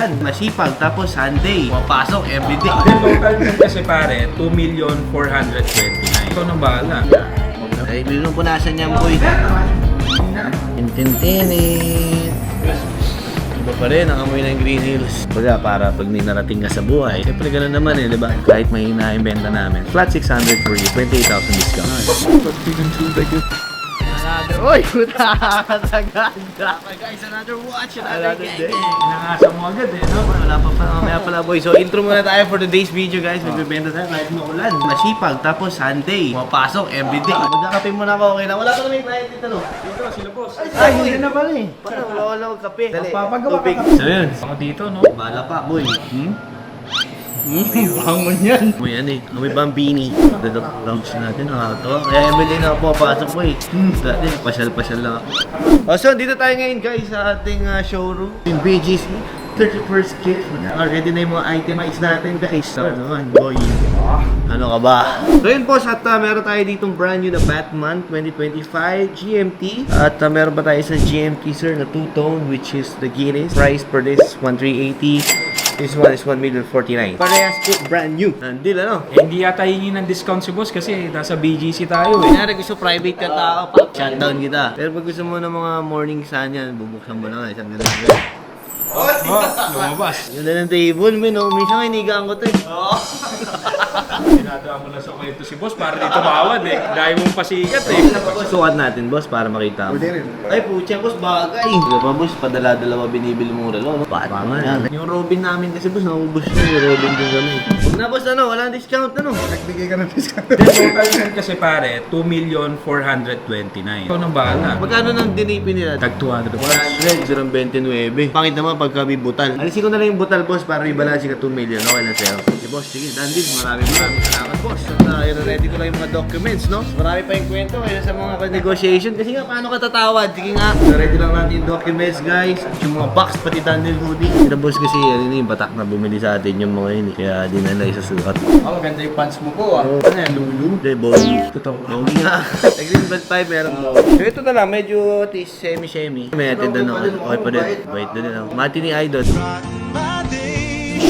maulan, masipag, tapos Sunday, mapasok everyday. Total nun kasi pare, 2,429,000. Ikaw nang bahala. Ay, bilong punasan niyan, boy. Tintintinit. Iba pa rin ang amoy ng Green Hills. Baga, para pag may narating ka sa buhay, siyempre ganun naman eh, di ba? Kahit may na-inventa namin. Flat 600 for you, 28,000 discount. Another, oy, puta, kataganda. Guys, another watch, another day. Nakasa mo agad eh, no? Wala pa pala, mamaya pala boy. So intro muna tayo for today's video guys. Magbibenta tayo kahit maulan. Masipag, tapos Sunday. Mapasok everyday. Magkakape muna ako, okay lang. Wala pa na may client dito, no? Dito, sila boss. Ay, hindi na pala eh. Parang wala magkape. Dali, Papagawa tubig. ka. So yun. Ako dito, no? Bala pa, boy. Bangon yan. May ano eh, may bambini. Dadok lounge natin, nakakatawa. Kaya Emily na ako papasok po eh. Dati, pasyal-pasyal lang ako. So, dito tayo ngayon guys sa ating showroom. In BGC, 31st Street. Already na yung mga itemize natin guys. So, naman, boy. Ano ka ba? So yun po, at meron tayo ditong brand new na Batman 2025 GMT. At meron pa tayo sa GMT sir na two-tone which is the Guinness. Price per this 1,380. This one is 1,049,000. Parehas po brand new. Nandil ano? Eh, hindi yata hingin ng discount si boss kasi nasa BGC tayo eh. Kanyari gusto private ka tao pa, shutdown kita. Pero pag gusto mo ng mga morning sun yan, bubuksan mo na nga isang ganun. Oh, lumabas. Yun na ng table, men. Minsan inigaan ko to eh. Sinadaan mo na sa kwento si boss para dito mawad eh. Dahil mong pasikat eh. Sukat natin, boss, para makita mo. Ay, putya, boss, bagay. Di ba, boss, padala-dalawa binibili mong relo, no? Batman yan. Yung Robin namin kasi, boss, naubos na yung Robin din kami. Huwag na, boss, ano, walang discount, ano? Nagbigay ka ng discount. Total nun kasi pare, 2,429,000. Ikaw nang bahala. Magkano nang dinipin nila? Tag 200 bucks. 129. Pangit naman pag kami butal. Alisin ko na lang yung butal, boss, para ibalansi ka 2 million. Okay na sa'yo. Si boss, sige, dandin. Maraming salamat, boss. At i-ready ko lang yung mga documents, no? Marami pa yung kwento kaya sa mga negotiation. Kasi nga, paano ka tatawad? Sige nga. I-ready lang natin yung documents, guys. At yung mga box, pati dandin hoodie. Sila, boss, kasi ano yung batak na bumili sa atin yung mga yun. Kaya di na lang isasukat. Oh, maganda yung pants mo po ah. Ano yan, lulu? Hindi, boss. Totoo. Bogi nga. Nag-green belt 5, meron mo. So, ito na lang, medyo semi-semi. May atin doon ako. Okay pa din. Wait doon lang. Mati ni Idol.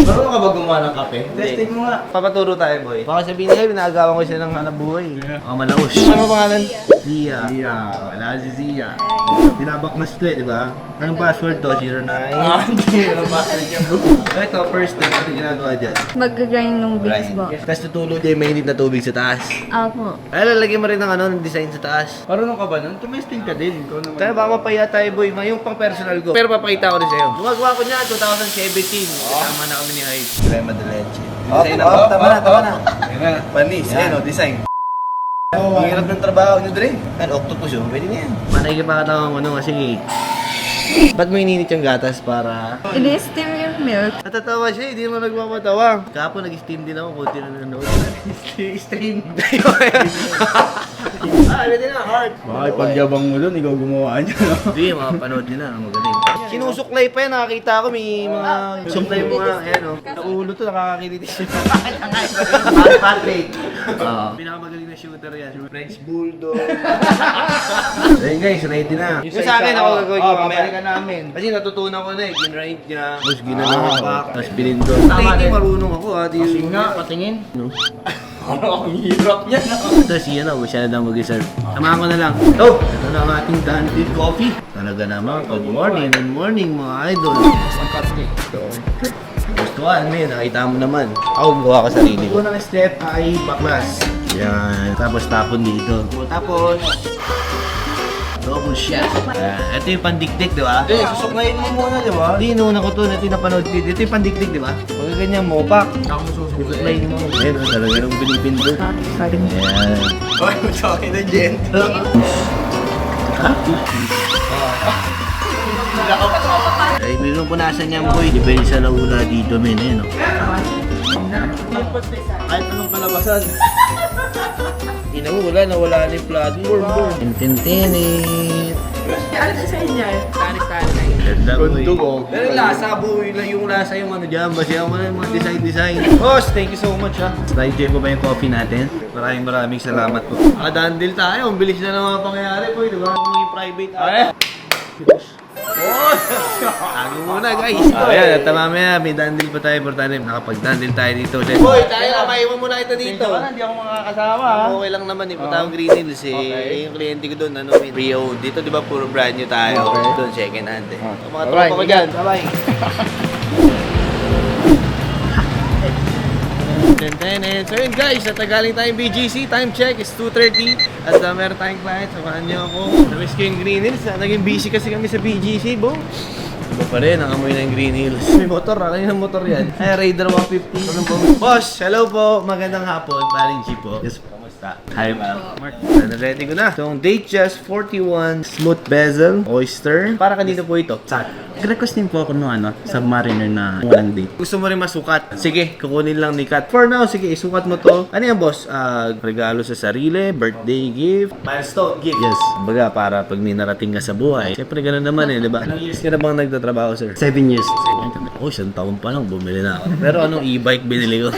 Marunong ka ba gumawa ng kape? Testing mo nga. Papaturo tayo, boy. Baka sabihin niya, binagawa ko siya ng hanap buhay. Oh, malaos. Ano pangalan? Zia. Zia. Wala si Zia. Tinabak na split, di ba? Anong password to? 09? Hindi. Ano ba? So, ito, first step. Ano ginagawa dyan? Mag-grind ng beans po. Tapos tutulog dyan yung mainit na tubig sa taas. Opo. Ay, lalagyan mo rin ng ano, ng design sa taas. Marunong ka ba nun? Tumesting ka din. Ikaw naman. Kaya baka mapaya tayo, boy. Yung pang personal ko. Pero papakita ko rin sa'yo. Gumagawa ko niya 2017. Kasama na kami ni Hyde. Crema de leche. Design na ba? Tama na. Panis. Yan o, design. Ang hirap ng trabaho nyo, Dre. Ano, octopus yun. Pwede na yan. Manay-kipakatawa mo nung kasi ba't mo ininit yung gatas para... Ini-steam yung milk. Natatawa siya, hindi naman nagmamatawa. Kahapon nag-steam din ako, kunti na nanonood. Stream. Pwede na, heart. Bakit pagyabang mo dun, ikaw gumawa niya, no? Hindi, mapanood nila, magaling. Sinusuklay pa yan, nakakita ko, may mga suklay mga, ayan o. Sa ulo to, nakakakilitis siya. Patrick. Pinakamagaling na shooter yan. French Bulldog. Ayun guys, ready na. Yung sa akin, ako gagawin ko mamaya. Babalikan namin. Kasi natutunan ko na eh, ginrind niya, tapos ginanong back, tapos pinindot. Hindi marunong ako ha. Kasi nga, patingin. No? Ang hirap niya, no? Tapos yan na, siya na daw mag-serve. Samahan ko na lang. Oh, ito na ang ating Dante Coffee. Talaga naman, good morning mga idol. Gustuhan, men, nakita mo naman. Ako, gawa ka sarili ko. Unang step ay baklas. Yan, tapos tapon dito. Tapos, double shot. Ito yung pandikdik, di ba? Hindi, susuklayin mo muna, di ba? Hindi, inuuna ko to, ito yung napanood ko. Ito yung pandikdik, di ba? Pag ganyan mo, pak. Ako mo susuklayin. Susuklayin mo. Ayun, talaga nung pinipindot. Ayan. Oy, magsaki na gento. Ay, mayroong punasan niyang boy. Depende sa laula dito, men. Ayun, no? Kahit anong kalabasan. Wala na, wala na yung platform. Tintintinit. Ano sa inyo? Tarik-tarik na yun. Ganda, boy. Kundog, Pero yung lasa, boy. Yung lasa yung ano dyan. Basihan mo na yung mga design. Boss, thank you so much, ha. Na-enjoy mo ba yung coffee natin? Maraming salamat po. Nakadandil tayo. Ang bilis na ng mga pangyayari, boy. Diba? Kung yung private. Tago muna guys. Ayan, at mamaya may dandil pa tayo. Importante, nakapag-dandil tayo dito. Boy, tayo na, maiwan muna kita dito. Hindi ako makakasama. Okay lang naman, punta akong Green Hills eh. Yung kliyente ko doon, pre-owned. Dito di ba puro brand new tayo. Doon, second hand eh. Mga tropa ko dyan. Bye-bye. So yun guys, natagaling tayong BGC. Time check is 2:30. At meron tayong client, samahan niyo ako. Namiss ko yung Green Hills. Naging busy kasi kami sa BGC, bo. Iba pa rin, ang amoy ng Green Hills. May motor, kanina motor yan. Ay, Raider 150. Boss, hello po. Magandang hapon. Paring G po. Yes, kamusta? Hi, ma'am. Mark. Ready ko na. So, ang Datejust 41 Smooth Bezel Oyster. Para kanino po ito? Saan? Request din po ako ng Submariner na walang date. Gusto mo rin masukat? Sige, kukunin lang ni Kat. For now, sige, isukat mo to. Ano yan, boss? Regalo sa sarili, birthday gift, milestone gift. Yes. Kumbaga, para pag may narating ka sa buhay. Siyempre, ganun naman eh, di ba? Ilang years ka na bang nagtatrabaho, sir? 7 years. Oh, isang taon pa lang, bumili na ako. Pero anong e-bike binili ko?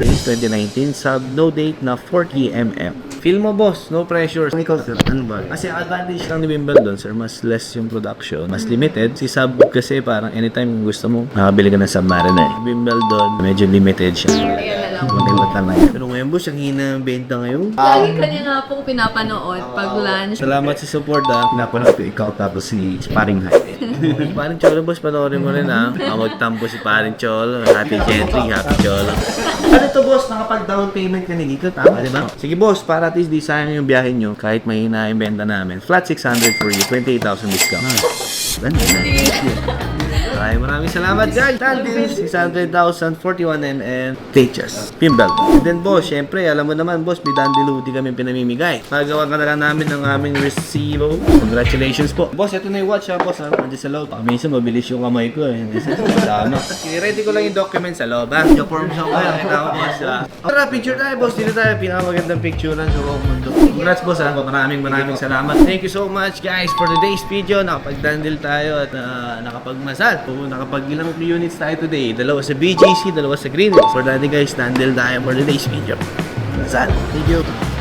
This 2019, sub no date na 40mm. Feel mo, boss, no pressure. Ikaw, sir, ano ba? Kasi ang advantage lang ni Wimbledon, sir, mas less yung production, mas limited. Si Sub kasi parang anytime gusto mo, nakabili ka ng Submariner. Wimbledon, medyo limited siya. Ayan na lang. Magalimutan lang yan. Pero ngayon, boss, ang hina ng benta ngayon. Lagi ka niya nga pong pinapanood pag lunch. Salamat sa support, ha. Pinapanood ko ikaw tapos si Sparring Height. Paring Cholo, boss, panoorin mo rin, ha. Magtampo si Paring Cholo. Happy Gentry, Happy Cholo. Ano to, boss? Nakapag-down payment ka ni dito, tama, di ba? Sige, boss, para at least di sayang yung biyahe nyo kahit mahina yung benta namin. Flat 600 for you, 28,000 discount. Ano na? Maraming salamat guys. Tandils, 600,000, 41mm, Datejust, Pimbelt. And then boss, syempre, alam mo naman boss, may dandiluti kami pinamimigay. Magawa ka na lang namin ng aming resibo. Congratulations po. Boss, ito na yung watch ha, boss ha. Andiyan sa loob. Minsan mabilis yung kamay ko eh. Sama. Ready ko lang yung document sa loob ha. Yung forms ako kaya. Kita ko boss ha. Tara, picture tayo boss. Dito tayo. Pinakamagandang picturean sa buong mundo. Congrats boss ha. Maraming salamat. Thank you so much guys for today's video. Nakapag-dandil tayo at nakapagmasal. Nakapag-ilang units tayo today. Dalawa sa BGC, dalawa sa Green Hills. For that guys, dandil tayo for today's video. Masal. Thank you.